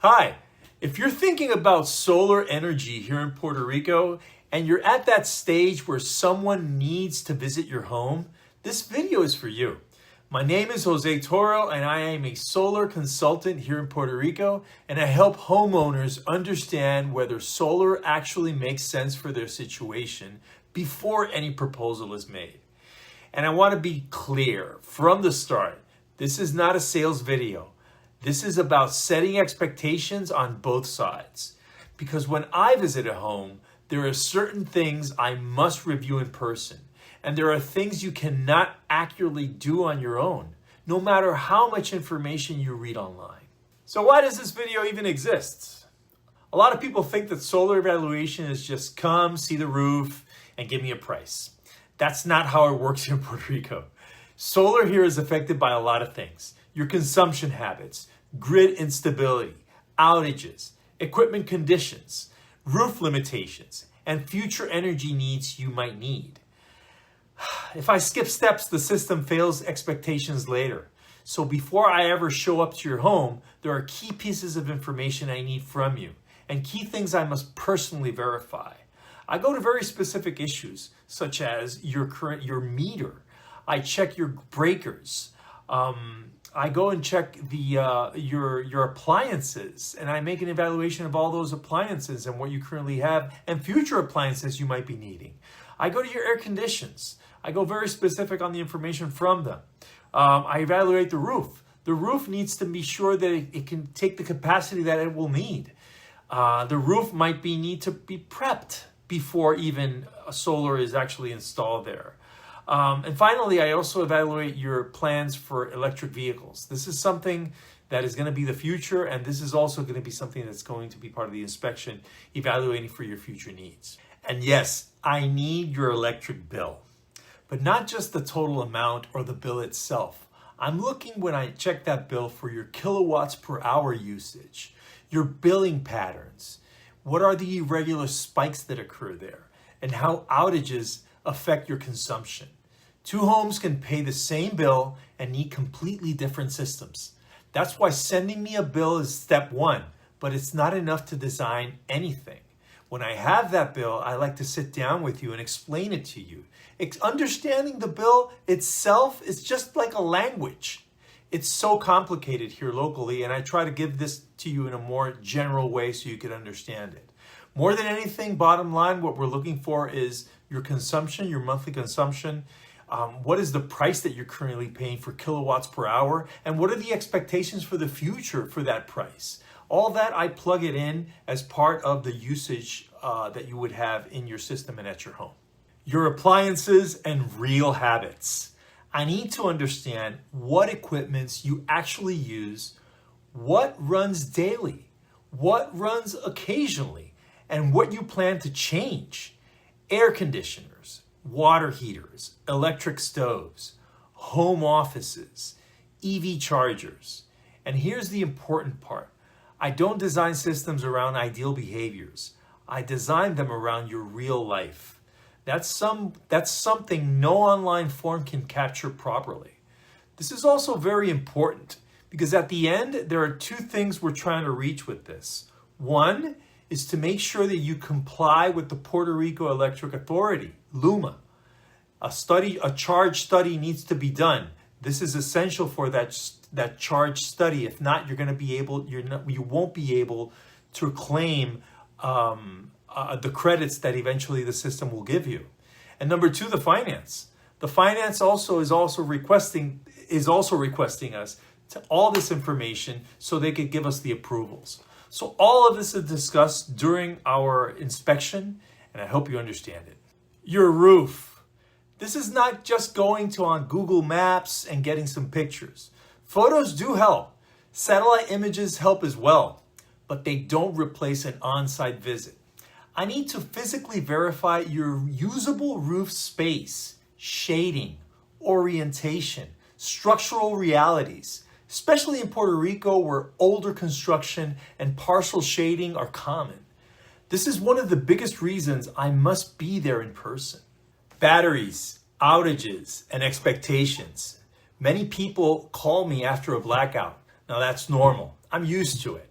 Hi, if you're thinking about solar energy here in Puerto Rico and you're at that stage where someone needs to visit your home, this video is for you. My name is Jose Toro and I am a solar consultant here in Puerto Rico, and I help homeowners understand whether solar actually makes sense for their situation before any proposal is made. And I want to be clear from the start, this is not a sales video. This is about setting expectations on both sides. Because when I visit a home, there are certain things I must review in person. And there are things you cannot accurately do on your own, no matter how much information you read online. So why does this video even exist? A lot of people think that solar evaluation is just come, see the roof, and give me a price. That's not how it works in Puerto Rico. Solar here is affected by a lot of things. Your consumption habits, grid instability, outages, equipment conditions, roof limitations, and future energy needs you might need. If I skip steps, the system fails expectations later. So before I ever show up to your home, there are key pieces of information I need from you and key things I must personally verify. I go to very specific issues, such as your meter. I check your breakers. I go and check your appliances, and I make an evaluation of all those appliances and what you currently have and future appliances you might be needing. I go to your air conditions. I go very specific on the information from them. I evaluate the roof. The roof needs to be sure that it can take the capacity that it will need. The roof might need to be prepped before even solar is actually installed there. And finally, I also evaluate your plans for electric vehicles. This is something that is going to be the future, and this is also going to be something that's going to be part of the inspection, evaluating for your future needs. And yes, I need your electric bill, but not just the total amount or the bill itself. I'm looking when I check that bill for your kilowatts per hour usage, your billing patterns. What are the irregular spikes that occur there, and how outages affect your consumption? Two homes can pay the same bill and need completely different systems. That's why sending me a bill is step one, but it's not enough to design anything. When I have that bill, I like to sit down with you and explain it to you. Understanding the bill itself is just like a language. It's so complicated here locally, and I try to give this to you in a more general way so you can understand it. More than anything, bottom line, what we're looking for is your consumption, your monthly consumption. What is the price that you're currently paying for kilowatts per hour? And what are the expectations for the future for that price? All that, I plug it in as part of the usage that you would have in your system and at your home. Your appliances and real habits. I need to understand what equipments you actually use, what runs daily, what runs occasionally, and what you plan to change. Air conditioners, water heaters, electric stoves, home offices, EV chargers. And here's the important part. I don't design systems around ideal behaviors. I design them around your real life. That's something no online form can capture properly. This is also very important because at the end, there are two things we're trying to reach with this. One is to make sure that you comply with the Puerto Rico Electric Authority, LUMA. A charge study needs to be done. This is essential for that charge study. If not, you won't be able to claim the credits that eventually the system will give you. And number two, the finance. The finance is also requesting us to all this information so they could give us the approvals. So all of this is discussed during our inspection, and I hope you understand it. Your roof. This is not just going on Google Maps and getting some pictures. Photos do help. Satellite images help as well, but they don't replace an on-site visit. I need to physically verify your usable roof space, shading, orientation, structural realities, especially in Puerto Rico where older construction and partial shading are common. This is one of the biggest reasons I must be there in person. Batteries, outages, and expectations. Many people call me after a blackout. Now that's normal. I'm used to it.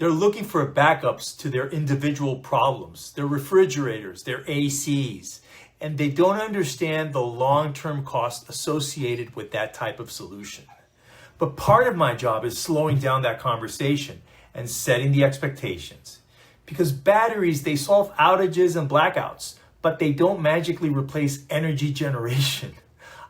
They're looking for backups to their individual problems, their refrigerators, their ACs, and they don't understand the long-term cost associated with that type of solution. But part of my job is slowing down that conversation and setting the expectations. Because batteries, they solve outages and blackouts, but they don't magically replace energy generation.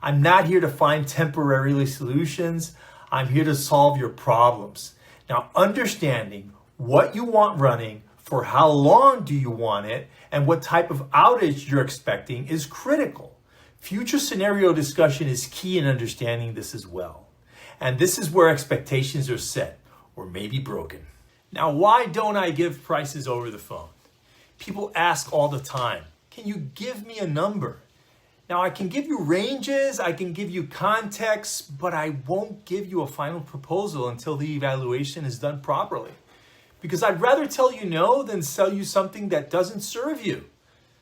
I'm not here to find temporary solutions. I'm here to solve your problems. Now, understanding what you want running, for how long do you want it, and what type of outage you're expecting is critical. Future scenario discussion is key in understanding this as well. And this is where expectations are set, or maybe broken. Now, why don't I give prices over the phone? People ask all the time, can you give me a number? Now, I can give you ranges, I can give you context, but I won't give you a final proposal until the evaluation is done properly. Because I'd rather tell you no than sell you something that doesn't serve you.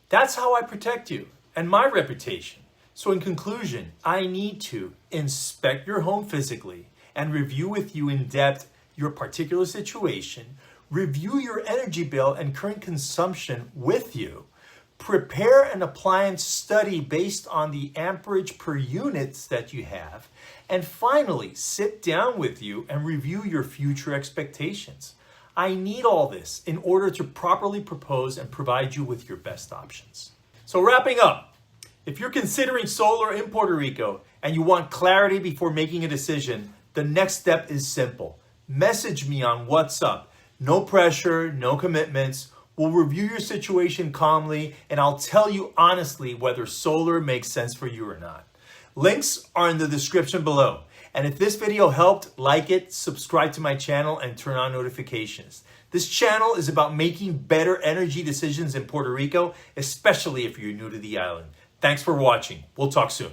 That's how I protect you and my reputation. So in conclusion, I need to inspect your home physically and review with you in depth your particular situation, review your energy bill and current consumption with you, prepare an appliance study based on the amperage per units that you have, and finally, sit down with you and review your future expectations. I need all this in order to properly propose and provide you with your best options. So wrapping up, if you're considering solar in Puerto Rico and you want clarity before making a decision, the next step is simple. Message me on WhatsApp. No pressure, no commitments. We'll review your situation calmly and I'll tell you honestly whether solar makes sense for you or not. Links are in the description below. And if this video helped, like it, subscribe to my channel, and turn on notifications. This channel is about making better energy decisions in Puerto Rico, especially if you're new to the island. Thanks for watching. We'll talk soon.